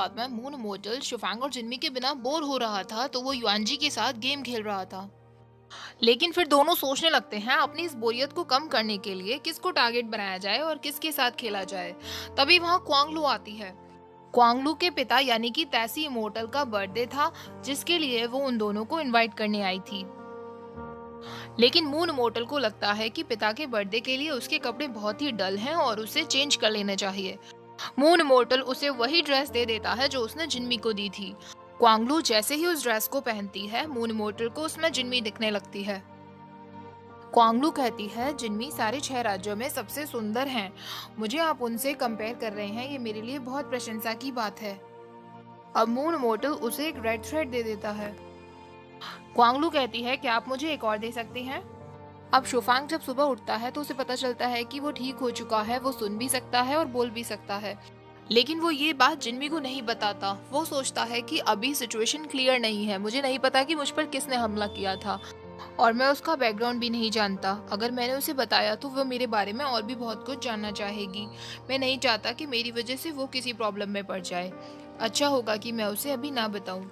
रात में moon motel शुफांग और जिनमी के बिना बोर हो रहा था तो वो युआनजी के साथ गेम खेल रहा था। लेकिन फिर दोनों सोचने लगते हैं अपनी इस बोरियत को कम करने के लिए किसको टारगेट बनाया जाए और किसके साथ खेला जाए। तभी वहाँ क्वांगलू आती है। क्वांगलू के पिता यानी कि तैसी इमोर्टल का बर्थडे था, जिसके लिए वो उन दोनों को इनवाइट करने आई थी। लेकिन मून इमोर्टल को लगता है कि पिता के बर्थडे के लिए उसके कपड़े बहुत ही डल हैं और उसे चेंज कर लेने चाहिए। मून इमोर्टल उसे वही ड्रेस दे देता है जो उसने जिनमी को दी थी। क्वांगलू जैसे ही उस ड्रेस को पहनती है, मून इमोर्टल को उसमें जिनमी दिखने लगती है। क्वांगलू कहती है, जिनमी सारे 6 राज्यों में सबसे सुंदर हैं। मुझे आप उनसे कंपेयर कर रहे हैं, ये मेरे लिए बहुत प्रशंसा की बात है। अब मून इमोर्टल उसे एक रेड थ्रेड दे देता है। क्वांगलू कहती है, क्या आप मुझे एक और दे सकते हैं? अब शुफांग जब सुबह उठता है तो उसे पता चलता है कि वो ठीक हो चुका है, वो सुन भी सकता है और बोल भी सकता है। लेकिन वो ये बात जिनमी को नहीं बताता। वो सोचता है कि अभी सिचुएशन क्लियर नहीं है, मुझे नहीं पता कि मुझ पर किसने हमला किया था और मैं उसका बैकग्राउंड भी नहीं जानता। अगर मैंने उसे बताया तो वो मेरे बारे में और भी बहुत कुछ जानना चाहेगी। मैं नहीं चाहता कि मेरी वजह से वो किसी प्रॉब्लम में पड़ जाए। अच्छा होगा कि मैं उसे अभी ना बताऊं।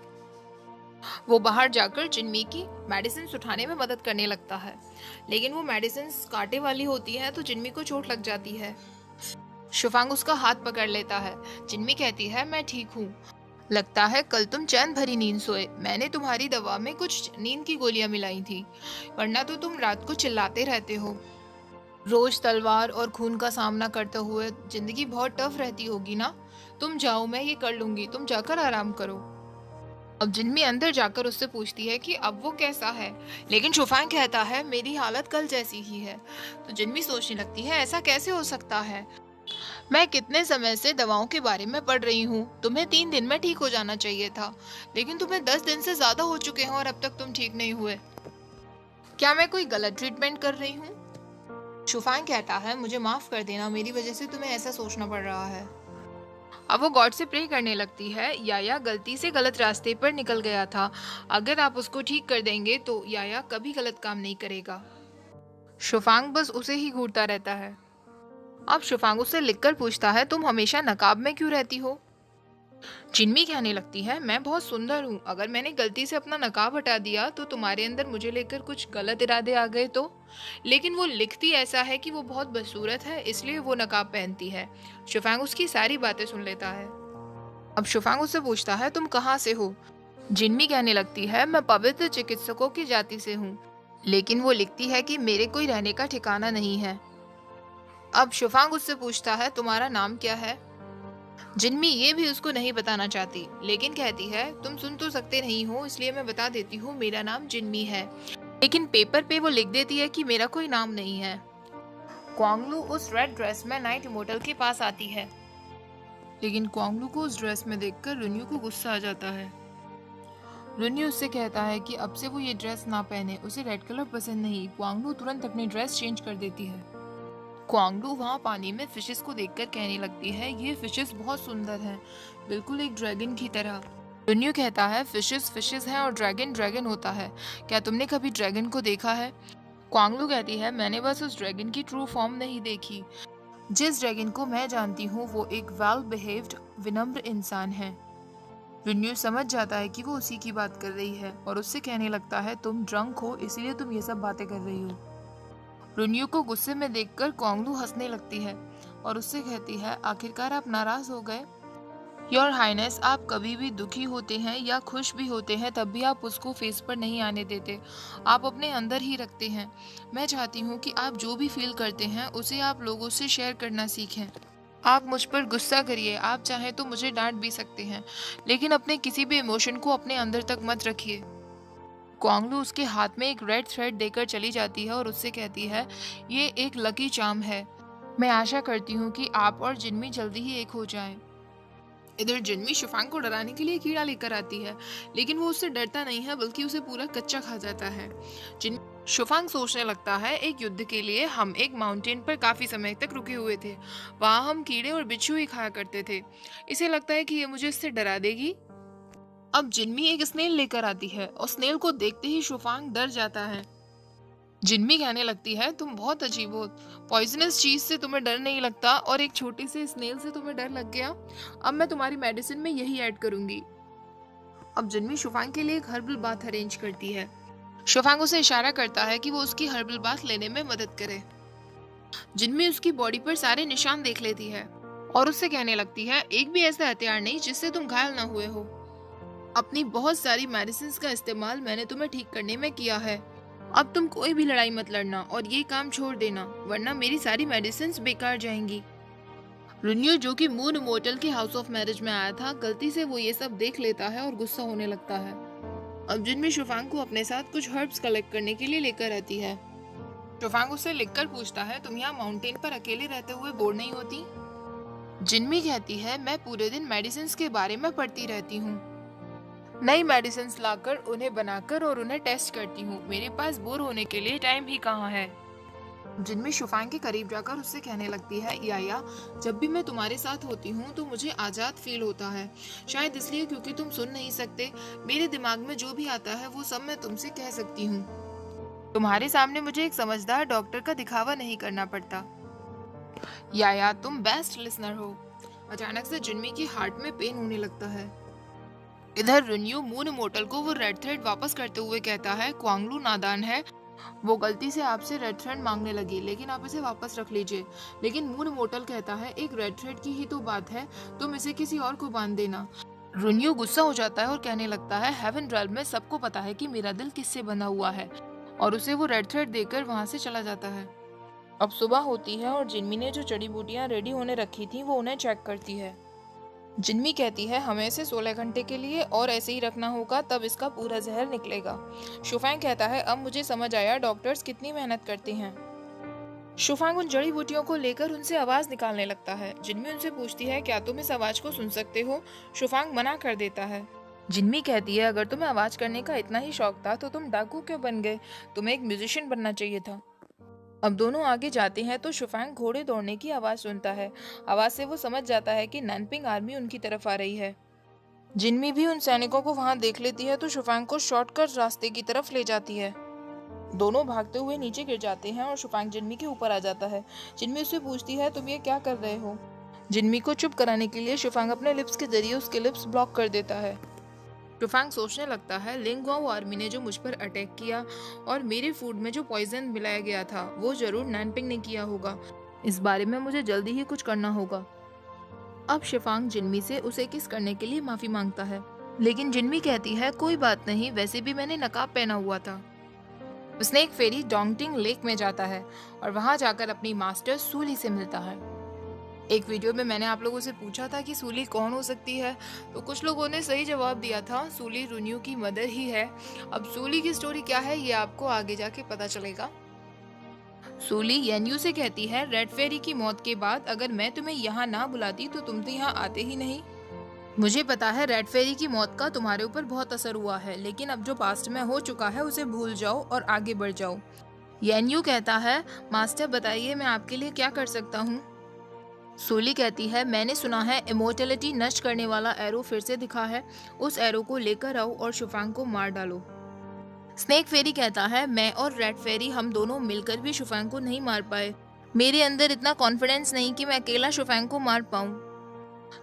वो बाहर जाकर जिनमी की मेडिसिन उठाने में मदद करने लगता है, लेकिन वो मेडिसिन कांटे वाली होती है तो जिनमी को चोट लग जाती है। शुफांग उसका हाथ पकड़ लेता है। जिनमी कहती है, मैं ठीक हूँ। लगता है कल तुम चैन भरी नींद सोए। मैंने तुम्हारी दवा में कुछ नींद की गोलियां मिलाई थी, वरना तो तुम रात को चिल्लाते रहते हो। रोज तलवार और खून का सामना करते हुए जिंदगी बहुत टफ रहती होगी ना। तुम जाओ, मैं ये कर लूंगी, तुम जाकर आराम करो। अब जिनमी अंदर जाकर उससे पूछती है कि अब वो कैसा है, लेकिन शुफांग कहता है, मेरी हालत कल जैसी ही है। तो जिनमी सोचने लगती है, ऐसा कैसे हो सकता है? मैं कितने समय से दवाओं के बारे में पढ़ रही हूँ। तुम्हें 3 दिन में ठीक हो जाना चाहिए था, लेकिन तुम्हें 10 दिन से ज्यादा हो चुके हैं और अब तक तुम ठीक नहीं हुए। क्या मैं कोई गलत ट्रीटमेंट कर रही हूँ? शुफांग कहता है, मुझे माफ कर देना, मेरी वजह से तुम्हें ऐसा सोचना पड़ रहा है। अब वो गॉड से प्रे करने लगती है। याया गलती से गलत रास्ते पर निकल गया था। अगर आप उसको ठीक कर देंगे तो याया कभी गलत काम नहीं करेगा। शुफांग बस उसे ही घूरता रहता है। अब शुफांग उससे लिखकर पूछता है, तुम हमेशा नकाब में क्यों रहती हो? जिनमी कहने लगती है, मैं बहुत सुंदर हूँ। अगर मैंने गलती से अपना नकाब हटा दिया तो तुम्हारे अंदर मुझे लेकर कुछ गलत इरादे आ गए तो। लेकिन वो लिखती ऐसा है कि वो बहुत बदसूरत है, इसलिए वो नकाब पहनती है। शुफांग उसकी सारी बातें सुन लेता है। अब शुफांग उससे पूछता है, तुम कहाँ से हो? जिनमी कहने लगती है, मैं पवित्र चिकित्सकों की जाति से हूँ। लेकिन वो लिखती है कि मेरे कोई रहने का ठिकाना नहीं है। अब शुफांग उससे पूछता है, तुम्हारा नाम क्या है? जिनमी ये भी उसको नहीं बताना चाहती, लेकिन कहती है, तुम सुन तो सकते नहीं हो, इसलिए मैं बता देती हूँ, मेरा नाम जिनमी है। लेकिन पेपर पे वो लिख देती है कि मेरा कोई नाम नहीं है। क्वांगलू उस रेड ड्रेस में नाइट इमोर्टल के पास आती है, लेकिन क्वांगलू को उस ड्रेस में देखकर रुन्यू को गुस्सा आ जाता है। रुन्यू उससे कहता है कि अब से वो ये ड्रेस ना पहने, उसे रेड कलर पसंद नहीं। क्वांगलू तुरंत अपनी ड्रेस चेंज कर देती है। क्वांगलू वहाँ पानी में फिशेस को देखकर कहने लगती है, ये फिशेस बहुत सुंदर हैं, बिल्कुल एक ड्रैगन की तरह। रुन्यू कहता है, फिशेस फिशेस हैं और ड्रैगन ड्रैगन होता है। क्या तुमने कभी ड्रैगन को देखा है? क्वांगलू कहती है, मैंने बस उस ड्रैगन की ट्रू फॉर्म नहीं देखी। जिस ड्रैगन को मैं जानती हूँ वो एक वेल बिहेव्ड विनम्र इंसान है। रुन्यू समझ जाता है कि वो उसी की बात कर रही है और उससे कहने लगता है, तुम ड्रंक हो, इसीलिए तुम ये सब बातें कर रही हो। रुन्यू को गुस्से में देखकर क्वांगलू हंसने लगती है और उससे कहती है, आखिरकार आप नाराज हो गए? योर हाइनेस, आप कभी भी दुखी होते हैं या खुश भी होते हैं तब भी आप उसको फेस पर नहीं आने देते, आप अपने अंदर ही रखते हैं। मैं चाहती हूँ कि आप जो भी फील करते हैं उसे आप लोगों से शेयर करना सीखें। आप मुझ पर गुस्सा करिए, आप चाहें तो मुझे डांट भी सकते हैं, लेकिन अपने किसी भी इमोशन को अपने अंदर तक मत रखिए। क्वांगलू उसके हाथ में एक रेड थ्रेड देकर चली जाती है और उससे कहती है, ये एक लकी चार्म है। मैं आशा करती हूँ कि आप और जिनमी जल्दी ही एक हो जाएं। इधर जिनमी शुफांग को डराने के लिए कीड़ा लेकर आती है, लेकिन वो उससे डरता नहीं है बल्कि उसे पूरा कच्चा खा जाता है। जिन शुफांग सोचने लगता है, एक युद्ध के लिए हम एक माउंटेन पर काफी समय तक रुके हुए थे, वहां हम कीड़े और बिच्छू ही खाया करते थे। इसे लगता है कि ये मुझे इससे डरा देगी। अब जिनमी एक स्नेल लेकर आती है और स्नेल को देखते ही शुफांग डर जाता है। जिन्मी कहने लगती है तुम बहुत अजीब हो, पॉइजनस चीज से तुम्हें डर नहीं लगता और एक छोटी सी स्नेल से तुम्हें डर लग गया। अब मैं तुम्हारी मेडिसिन में यही ऐड करूंगी। अब जिन्मी शुफांग के लिए एक हर्बल बाथ अरेंज करती है। शुफांग उसे इशारा करता है कि वो उसकी हर्बल बाथ लेने में मदद करे। जिन्मी उसकी बॉडी पर सारे निशान देख लेती है और उससे कहने लगती है एक भी ऐसा हथियार नहीं जिससे तुम घायल ना हुए हो। अपनी बहुत सारी मेडिसिन का इस्तेमाल मैंने तुम्हें ठीक करने में किया है। अब तुम कोई भी लड़ाई मत लड़ना और ये काम छोड़ देना, वरना मेरी सारी मेडिसिन बेकार जाएंगी। रुन्यू जो कि मून मोटल के हाउस ऑफ मैरिज में आया था, गलती से वो ये सब देख लेता है और गुस्सा होने लगता है। अब जिनमें शुफांग को अपने साथ कुछ हर्ब्स कलेक्ट करने के लिए लेकर आती है। शुफांग उससे लिखकर पूछता है तुम यहाँ माउंटेन पर अकेले रहते हुए बोर नहीं होती? जिनमी कहती है मैं पूरे दिन मेडिसिन के बारे में पढ़ती रहती हूँ, नई मेडिसिन लाकर उन्हें बनाकर और उन्हें टेस्ट करती हूँ, मेरे पास बोर होने के लिए टाइम ही कहाँ है। जिनमी शुफांग के करीब जाकर उससे कहने लगती है या जब भी मैं तुम्हारे साथ होती हूँ तो मुझे आजाद फील होता है, शायद इसलिए क्योंकि तुम सुन नहीं सकते, मेरे दिमाग में जो भी आता है वो सब मैं तुमसे कह सकती हूँ। तुम्हारे सामने मुझे एक समझदार डॉक्टर का दिखावा नहीं करना पड़ता। या तुम बेस्ट लिसनर हो। अचानक से जिन्मी की हार्ट में पेन होने लगता है। इधर रुन्यू मून मोटल को वो रेड थ्रेड वापस करते हुए कहता है क्वांगलू नादान है, वो गलती से आपसे रेड थ्रेड मांगने लगी, लेकिन आप इसे वापस रख लीजिए। लेकिन मून मोटल कहता है एक रेड थ्रेड की ही तो बात है, तुम इसे किसी और को बांध देना। रुन्यू गुस्सा हो जाता है और कहने लगता है हेवन रेल्म में सबको पता है कि मेरा दिल किससे बना हुआ है, और उसे वो रेड थ्रेड देकर वहां से चला जाता है। अब सुबह होती है और जिन्मी ने जो जड़ी बूटियां रेडी होने रखी थी वो उन्हें चेक करती है। जिन्मी कहती है हमें इसे 16 घंटे के लिए और ऐसे ही रखना होगा, तब इसका पूरा जहर निकलेगा। शुफांग कहता है अब मुझे समझ आया डॉक्टर्स कितनी मेहनत करते हैं। शुफांग उन जड़ी बूटियों को लेकर उनसे आवाज निकालने लगता है। जिन्मी उनसे पूछती है क्या तुम इस आवाज को सुन सकते हो? शुफांग मना कर देता है। जिन्मी कहती है अगर तुम्हें आवाज करने का इतना ही शौक था तो तुम डाकू क्यों बन गए, तुम्हें एक म्यूजिशियन बनना चाहिए था। अब दोनों आगे जाते हैं तो शुफांग घोड़े दौड़ने की आवाज सुनता है। आवाज से वो समझ जाता है कि नैनपिंग आर्मी उनकी तरफ आ रही है। जिन्मी भी उन सैनिकों को वहां देख लेती है तो शुफांग को शॉर्टकट रास्ते की तरफ ले जाती है। दोनों भागते हुए नीचे गिर जाते हैं और शुफांग जिन्मी के ऊपर आ जाता है। जिन्मी उससे पूछती है तुम ये क्या कर रहे हो? जिन्मी को चुप कराने के लिए शुफांग अपने लिप्स के जरिए उसके लिप्स ब्लॉक कर देता है। शुफांग सोचने लगता है लिंगवाओ आर्मी ने जो मुझ पर अटैक किया और मेरे फूड में जो पॉइजन मिलाया गया था वो जरूर नैनपिंग ने किया होगा, इस बारे में मुझे जल्दी ही कुछ करना होगा। अब शुफांग जिन्मी से उसे किस करने के लिए माफी मांगता है, लेकिन जिन्मी कहती है कोई बात नहीं, वैसे भी मैंने नकाब पहना हुआ था। स्नेक फेरी डोंगटिंग लेक में जाता है और वहां जाकर अपनी मास्टर सूली से मिलता है। एक वीडियो में मैंने आप लोगों से पूछा था कि सूली कौन हो सकती है, तो कुछ लोगों ने सही जवाब दिया था, सूली रुन्यू की मदर ही है। अब सूली की स्टोरी क्या है ये आपको आगे जाके पता चलेगा। सूली येन्यू से कहती है रेड फेरी की मौत के बाद अगर मैं तुम्हें यहाँ ना बुलाती तो तुम तो यहाँ आते ही नहीं। मुझे पता है रेड फेरी की मौत का तुम्हारे ऊपर बहुत असर हुआ है, लेकिन अब जो पास्ट में हो चुका है उसे भूल जाओ और आगे बढ़ जाओ। येन्यू कहता है मास्टर बताइए मैं आपके लिए क्या कर सकता हूँ। सूली कहती है मैंने सुना है इमोर्टलिटी नष्ट करने वाला एरो फिर से दिखा है, उस एरो को लेकर आओ और शुफांग को मार डालो। स्नेक फेरी कहता है मैं और रेड फेरी हम दोनों मिलकर भी शुफांग को नहीं मार पाए, मेरे अंदर इतना कॉन्फिडेंस नहीं कि मैं अकेला शुफांग को मार पाऊं।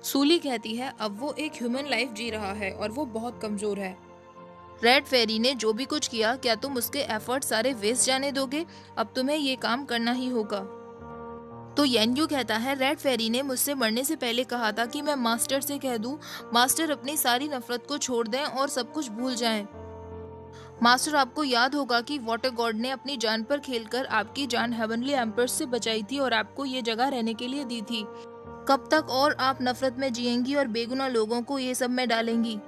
सूली कहती है अब वो एक ह्यूमन लाइफ जी रहा है और वो बहुत कमजोर है। रेड फेरी ने जो भी कुछ किया क्या तुम उसके एफर्ट सारे वेस्ट जाने दोगे? अब तुम्हें ये काम करना ही होगा। तो येन्यू कहता है रेड फेरी ने मुझसे मरने से पहले कहा था कि मैं मास्टर से कह दूं मास्टर अपनी सारी नफरत को छोड़ दें और सब कुछ भूल जाएं। मास्टर आपको याद होगा कि वाटर गॉड ने अपनी जान पर खेलकर आपकी जान हेवनली एम्पर्स से बचाई थी और आपको ये जगह रहने के लिए दी थी। कब तक और आप नफरत में जिएंगी और बेगुनाह लोगों को ये सब में डालेंगी?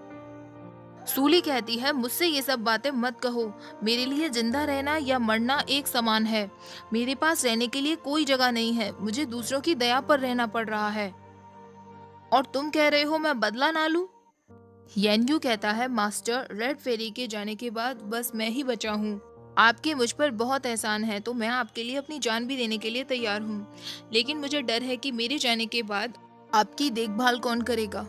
सूली कहती है मुझसे ये सब बातें मत कहो, मेरे लिए जिंदा रहना या मरना एक समान है, मेरे पास रहने के लिए कोई जगह नहीं है, मुझे दूसरों की दया पर रहना पड़ रहा है। और तुम कह रहे हो मैं बदला ना लूं? येन्यू कहता है मास्टर रेड फेरी के जाने के बाद बस मैं ही बचा हूँ, आपके मुझ पर बहुत एहसान है तो मैं आपके लिए अपनी जान भी देने के लिए तैयार हूँ, लेकिन मुझे डर है कि मेरे जाने के बाद आपकी देखभाल कौन करेगा।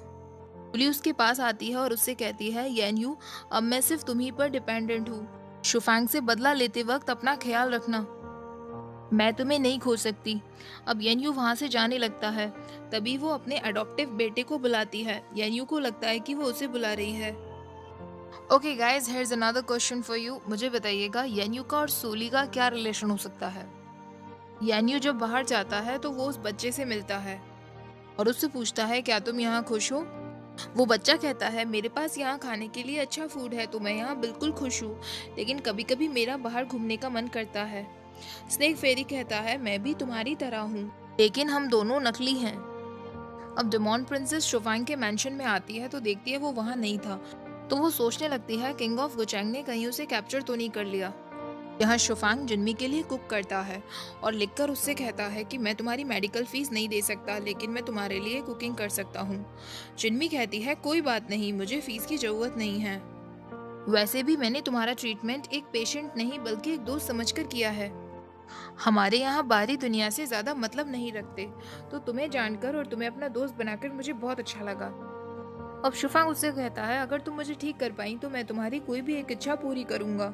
सूली उसके पास आती है और उससे कहती है येन्यू अब मैं सिर्फ तुम्ही पर डिपेंडेंट हूँ, शुफांग से बदला लेते वक्त अपना ख्याल रखना। मैं तुम्हें नहीं खो सकती। अब येन्यू वहां से जाने लगता है। तभी वो अपने अडॉप्टिव बेटे को बुलाती है। येन्यू को लगता है कि वो उसे बुला रही है। Okay guys, here's another question for you. मुझे बताइएगा येन्यू का और सोली का क्या रिलेशन हो सकता है। येन्यू जब बाहर जाता है तो वो उस बच्चे से मिलता है और उससे पूछता है क्या तुम यहाँ खुश हो। वो बच्चा कहता है मेरे पास यहाँ खाने के लिए अच्छा फूड है तो मैं यहाँ बिल्कुल खुश हूँ, लेकिन कभी कभी मेरा बाहर घूमने का मन करता है। स्नेक फेरी कहता है मैं भी तुम्हारी तरह हूँ, लेकिन हम दोनों नकली हैं। अब डेमोन प्रिंसेस शुफांग के मैंशन में आती है तो देखती है वो वहाँ नहीं था। तो वो सोचने लगती है किंग ऑफ गुचैंग ने कहीं उसे कैप्चर तो नहीं कर लिया। यहाँ शुफांग जिनमी के लिए कुक करता है और लिखकर उससे कहता है कि मैं तुम्हारी मेडिकल फीस नहीं दे सकता, लेकिन मैं तुम्हारे लिए कुकिंग कर सकता हूँ। जिनमी कहती है कोई बात नहीं, मुझे फीस की जरूरत नहीं है। वैसे भी मैंने तुम्हारा ट्रीटमेंट एक पेशेंट नहीं बल्कि एक दोस्त समझकर किया है। हमारे यहाँ बाहरी दुनिया से ज्यादा मतलब नहीं रखते, तो तुम्हें जानकर और तुम्हें अपना दोस्त बनाकर मुझे बहुत अच्छा लगा। अब शुफांग उससे कहता है अगर तुम मुझे ठीक कर पाई तो मैं तुम्हारी कोई भी एक इच्छा पूरी करूंगा।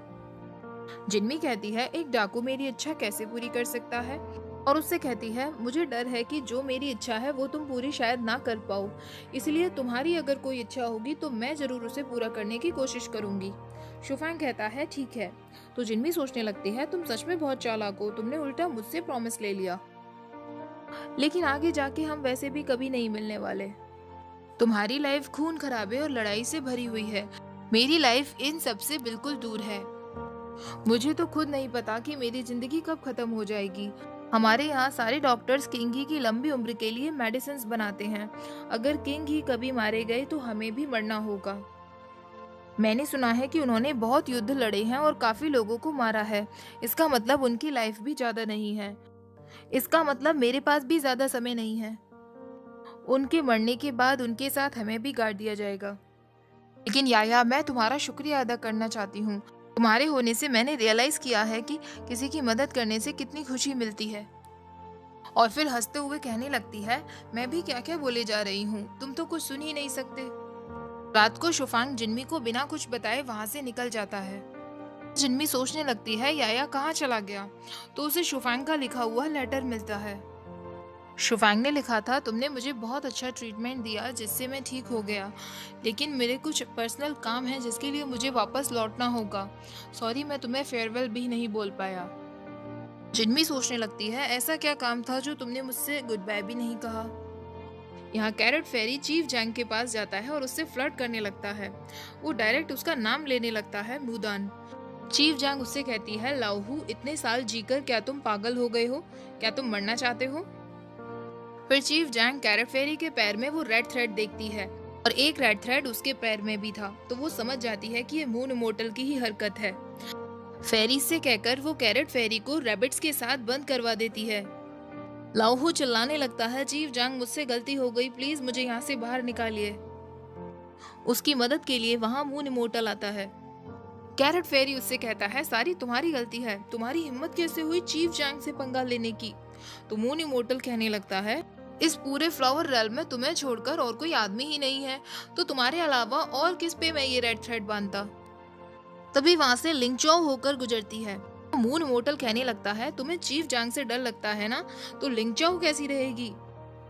जिनमी कहती है एक डाकू मेरी इच्छा कैसे पूरी कर सकता है, और उससे कहती है मुझे डर है कि जो मेरी इच्छा है वो तुम पूरी शायद ना कर पाओ, इसलिए तुम्हारी अगर कोई इच्छा होगी तो मैं जरूर उसे पूरा करने की कोशिश करूंगी। शुफांग कहता है ठीक है। तो जिनमी सोचने लगती है तुम सच में बहुत चालाक हो, तुमने उल्टा मुझसे प्रॉमिस ले लिया, लेकिन आगे जाके हम वैसे भी कभी नहीं मिलने वाले। तुम्हारी लाइफ खून खराबे और लड़ाई से भरी हुई है, मेरी लाइफ इन सब से बिल्कुल दूर है। मुझे तो खुद नहीं पता कि मेरी जिंदगी कब खत्म हो जाएगी। हमारे यहाँ सारे डॉक्टर्स किंग ही की लंबी उम्र के लिए मेडिसिन बनाते हैं। अगर किंग ही कभी मारे गए तो हमें भी मरना होगा। मैंने सुना है कि उन्होंने बहुत युद्ध लड़े हैं और काफी लोगों को मारा है। इसका मतलब उनकी लाइफ भी ज्यादा नहीं है। इसका मतलब मेरे पास भी ज्यादा समय नहीं है। उनके मरने के बाद उनके साथ हमें भी गाड़ दिया जाएगा। लेकिन याया, मैं तुम्हारा शुक्रिया अदा करना चाहती हूँ। तुम्हारे होने से मैंने रियलाइज किया है कि किसी की मदद करने से कितनी खुशी मिलती है। और फिर हंसते हुए कहने लगती है मैं भी क्या क्या बोले जा रही हूँ, तुम तो कुछ सुन ही नहीं सकते। रात को शुफांग जिनमी को बिना कुछ बताए वहां से निकल जाता है। जिनमी सोचने लगती है याया कहाँ चला गया, तो उसे शुफांग का लिखा हुआ लेटर मिलता है। शुफांग ने लिखा था तुमने मुझे बहुत अच्छा ट्रीटमेंट दिया जिससे मैं ठीक हो गया, लेकिन मेरे कुछ पर्सनल काम है जिसके लिए मुझे वापस लौटना होगा। सॉरी, मैं तुम्हें फेयरवेल भी नहीं बोल पाया। जिनमी सोचने लगती है ऐसा क्या काम था जो तुमने मुझसे गुड बाय भी नहीं कहा। यहाँ कैरेट फेरी चीफ जैंग के पास जाता है और उससे फ्लर्ट करने लगता है। वो डायरेक्ट उसका नाम लेने लगता है, मुदान। चीफ जैंग उससे कहती है लाओहू, इतने साल जीकर क्या तुम पागल हो गए हो, क्या तुम मरना चाहते हो। फिर चीफ जैंग कैरेट फेरी के पैर में वो रेड थ्रेड देखती है और एक रेड थ्रेड उसके पैर में भी था, तो वो समझ जाती है कि ये मून इमोर्टल की ही हरकत है। फेरी से कहकर वो कैरेट फेरी को रैबिट्स के साथ बंद करवा देती है। लाओहू चिल्लाने लगता है चीफ जैंग, मुझसे गलती हो गई, प्लीज मुझे यहाँ से बाहर निकालिए। उसकी मदद के लिए वहाँ मून इमोर्टल आता है। कैरेट फेरी उससे कहता है सारी तुम्हारी गलती है, तुम्हारी हिम्मत कैसे हुई चीफ जैंग से पंगा लेने की। तो मून इमोर्टल कहने लगता है इस पूरे फ्लावर रेल्म में तुम्हें छोड़कर और कोई आदमी ही नहीं है, तो तुम्हारे अलावा और किस पे मैं ये रेड थ्रेड बांधता। तभी वहां से लिंगचो होकर गुजरती है। मून इमोर्टल कहने लगता है तुम्हें चीफ जैंग से डर लगता है ना, तो लिंगचो कैसी रहेगी।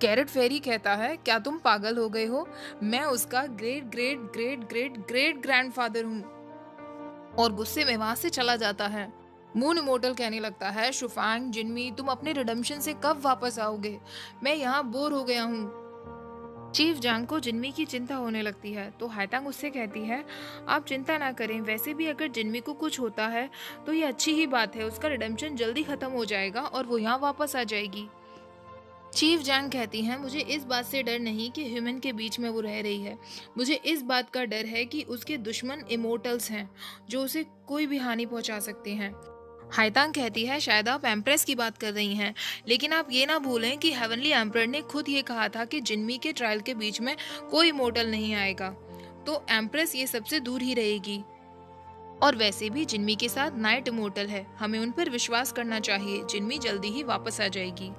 कैरेट फेरी कहता है क्या तुम पागल हो गए हो, मैं उसका great great great great great grandfather हूँ, और गुस्से में वहां से चला जाता है। मून इमोर्टल कहने लगता है शुफांग, जिनमी, तुम अपने रिडेम्पशन से कब वापस आओगे, मैं यहाँ बोर हो गया हूँ। चीफ जैंग को जिनमी की चिंता होने लगती है, तो हाइतांग उससे कहती है आप चिंता ना करें, वैसे भी अगर जिनमी को कुछ होता है तो ये अच्छी ही बात है, उसका रिडेम्पशन जल्दी खत्म हो जाएगा और वो यहाँ वापस आ जाएगी। चीफ जैंग कहती हैं मुझे इस बात से डर नहीं कि ह्यूमन के बीच में वो रह रही है, मुझे इस बात का डर है कि उसके दुश्मन इमोर्टल्स हैं जो उसे कोई भी हानि पहुंचा सकते हैं। हाइतांग कहती है शायद आप एम्प्रेस की बात कर रही हैं, लेकिन आप ये ना भूलें कि हेवनली एम्परर ने खुद ये कहा था कि जिनमी के ट्रायल के बीच में कोई इमोर्टल नहीं आएगा, तो एम्प्रेस ये सबसे दूर ही रहेगी। और वैसे भी जिनमी के साथ नाइट इमोर्टल है, हमें उन पर विश्वास करना चाहिए, जिनमी जल्दी ही वापस आ जाएगी।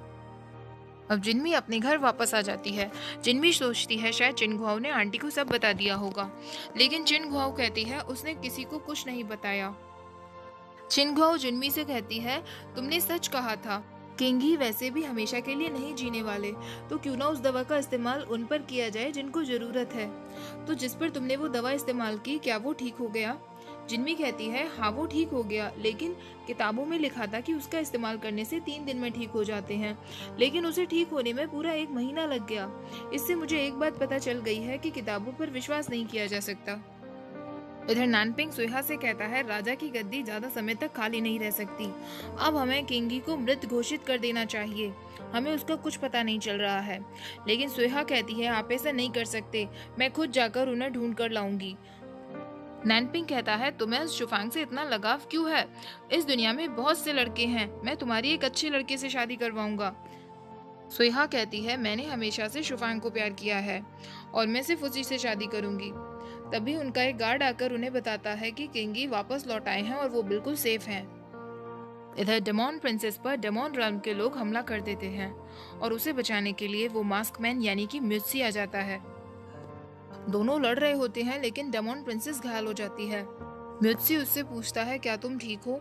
अब जिनमी अपने घर वापस आ जाती है। जिनमी सोचती है शायद चिनघुआओ ने आंटी को सब बता दिया होगा, लेकिन चिनघुआओ कहती है उसने किसी को कुछ नहीं बताया। चिंगुआओ जुनमी से कहती है, तुमने सच कहा था, किंगी वैसे भी हमेशा के लिए नहीं जीने वाले, तो क्यों ना उस दवा का इस्तेमाल उन पर किया जाए जिनको जरूरत है। तो जिस पर तुमने वो दवा इस्तेमाल की, क्या वो ठीक हो गया? जिनमी कहती है, हाँ वो ठीक हो गया, लेकिन किताबों में लिखा था कि उसका इस्तेमाल करने से 3 दिन में ठीक हो जाते हैं, लेकिन उसे ठीक होने में पूरा 1 महीना लग गया। इससे मुझे एक बात पता चल गई है कि किताबों पर विश्वास नहीं किया जा सकता। इधर नानपिंग सुहा से कहता है, राजा की गद्दी ज्यादा समय तक खाली नहीं रह सकती। अब हमें किंगी को मृत घोषित कर देना चाहिए। हमें उसका कुछ पता नहीं चल रहा है। लेकिन सुहा कहती है, आप ऐसा नहीं कर सकते, मैं खुद जाकर उन्हें ढूंढ कर लाऊंगी। नैनपिंग कहता है, तुम्हें उस शुफांग से इतना लगाव क्यों है? इस दुनिया में बहुत से लड़के हैं, मैं तुम्हारी एक अच्छे लड़के से शादी करवाऊंगा। सुहा कहती है, मैंने हमेशा से शुफांग को प्यार किया है और मैं सिर्फ उसी से शादी करूंगी। तभी उनका एक गार्ड आकर उन्हें बताता है कि किंगी वापस लौट आए हैं और वो बिल्कुल सेफ हैं। इधर डेमोन प्रिंसेस पर डेमोन realm के लोग हमला कर देते हैं और उसे बचाने के लिए वो मास्कमैन यानी कि म्यूत्सी आ जाता है। दोनों लड़ रहे होते हैं, लेकिन डेमोन प्रिंसेस घायल हो जाती है। म्यूत्सी उससे पूछता है, क्या तुम ठीक हो?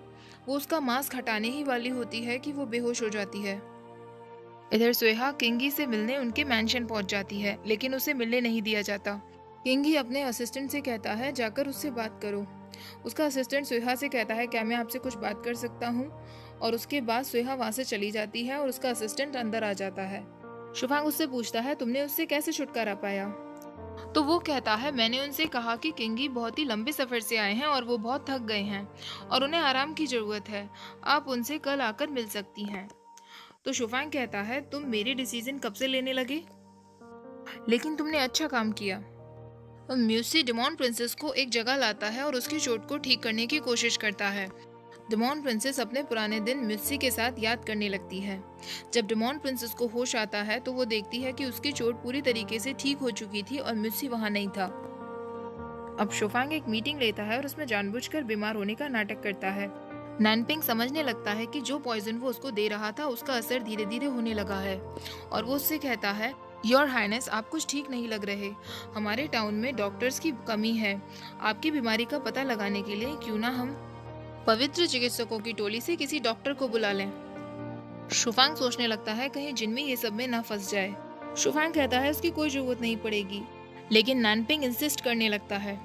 वो उसका मास्क हटाने ही वाली होती है कि वो बेहोश हो जाती है। इधर सुहा किंगी से मिलने उनके मैंशन पहुंच जाती है, लेकिन उसे मिलने नहीं दिया जाता। किंगी अपने असिस्टेंट से कहता है, जाकर उससे बात करो। उसका असिस्टेंट सुहा से कहता है, क्या मैं आपसे कुछ बात कर सकता हूँ? और उसके बाद सुहा वहां से चली जाती है और उसका असिस्टेंट अंदर आ जाता है। शुफांग उससे पूछता है, तुमने उससे कैसे छुटकारा पाया? तो वो कहता है, मैंने उनसे कहा कि किंगी बहुत ही लंबे सफर से आए हैं और वो बहुत थक गए हैं और उन्हें आराम की जरूरत है। आप उनसे कल आकर मिल सकती हैं। तो शुफांग कहता है, तुम मेरे डिसीजन कब से लेने लगे? लेकिन तुमने अच्छा काम किया। म्यूसी डेमोन प्रिंसेस को एक जगह लाता है और उसकी चोट को ठीक करने की कोशिश करता है। डेमोन प्रिंसेस अपने पुराने दिन म्यूसी के साथ याद करने लगती है। जब डेमोन प्रिंसेस को होश आता है तो वो देखती है कि उसकी चोट पूरी तरीके से ठीक हो चुकी थी और म्यूसी वहां नहीं था। अब शुफांग एक मीटिंग लेता है और उसमें जानबूझकर बीमार होने का नाटक करता है। नैनपिंग समझने लगता है कि जो पॉइजन वो उसको दे रहा था उसका असर धीरे धीरे होने लगा है और वो उससे कहता है, योर हाइनेस, आप कुछ ठीक नहीं लग रहे। हमारे टाउन में डॉक्टर्स की कमी है। आपकी बीमारी का पता लगाने के लिए क्यों ना हम पवित्र चिकित्सकों की टोली से किसी डॉक्टर को बुला लें। शुफांग सोचने लगता है, कहीं जिनमी ये सब में ना फंस जाए। शुफांग कहता है, उसकी कोई जरूरत नहीं पड़ेगी, लेकिन नैनपिंग इंसिस्ट करने लगता है।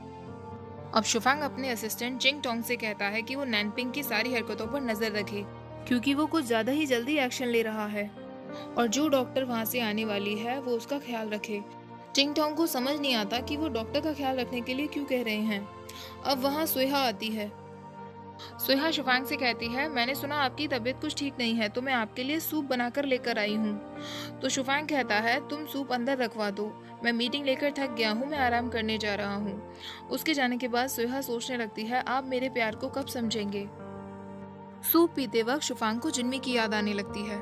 अब शुफांग अपने असिस्टेंट चिंग टोंग से कहता है कि वो नैनपिंग की सारी हरकतों पर नजर रखे, क्योंकि वो कुछ ज्यादा ही जल्दी एक्शन ले रहा है और जो डॉक्टर वहां से आने वाली है वो उसका ख्याल रखे। चिंग टोंग को समझ नहीं आता कि वो डॉक्टर का ख्याल रखने के लिए क्यों कह रहे हैं। अब वहाँ सुहा आती है। सुहा शुफांग से कहती है, मैंने सुना आपकी तबीयत कुछ ठीक नहीं है, तो मैं आपके लिए सूप बनाकर लेकर आई हूँ। तो शुफांग कहता है, तुम सूप अंदर रखवा दो, मैं मीटिंग लेकर थक गया हूँ, मैं आराम करने जा रहा हूँ। उसके जाने के बाद सुहा सोचने लगती है, आप मेरे प्यार को कब समझेंगे। सूप पीते वक्त शुफांग को जिनमी की याद आने लगती है।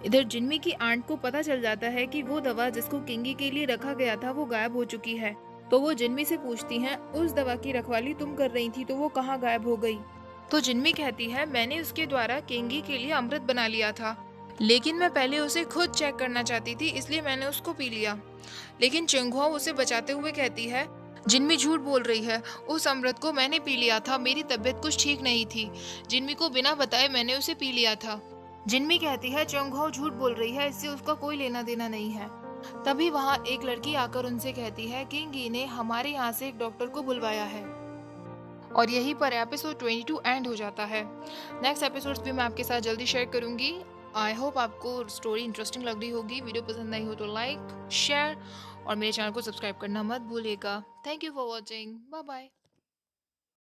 इधर जिनमी की आंट को पता चल जाता है कि वो दवा जिसको किंगी के लिए रखा गया था वो गायब हो चुकी है। तो वो जिनमी से पूछती हैं, उस दवा की रखवाली तुम कर रही थी तो वो कहाँ गायब हो गई? तो जिनमी कहती है, मैंने उसके द्वारा किंगी के लिए अमृत बना लिया था, लेकिन मैं पहले उसे खुद चेक करना चाहती थी, इसलिए मैंने उसको पी लिया। लेकिन चिंगुआओ उसे बचाते हुए कहती है, जिनमी झूठ बोल रही है, उस अमृत को मैंने पी लिया था, मेरी तबीयत कुछ ठीक नहीं थी, जिनमी को बिना बताए मैंने उसे पी लिया था। जिनमी कहती है, चिंगुआओ झूठ बोल रही है, इससे उसका कोई लेना देना नहीं है। तभी वहाँ एक लड़की आकर उनसे कहती है, किंगी ने हमारे यहाँ से एक डॉक्टर को बुलवाया है। और यहीं पर एपिसोड 22 एंड हो जाता है। नेक्स्ट एपिसोड्स भी मैं आपके साथ जल्दी शेयर करूंगी। आई होप आपको स्टोरी इंटरेस्टिंग लग रही होगी। वीडियो पसंद आई हो तो लाइक, शेयर और मेरे चैनल को सब्सक्राइब करना मत भूलिएगा। Thank you for watching. Bye bye.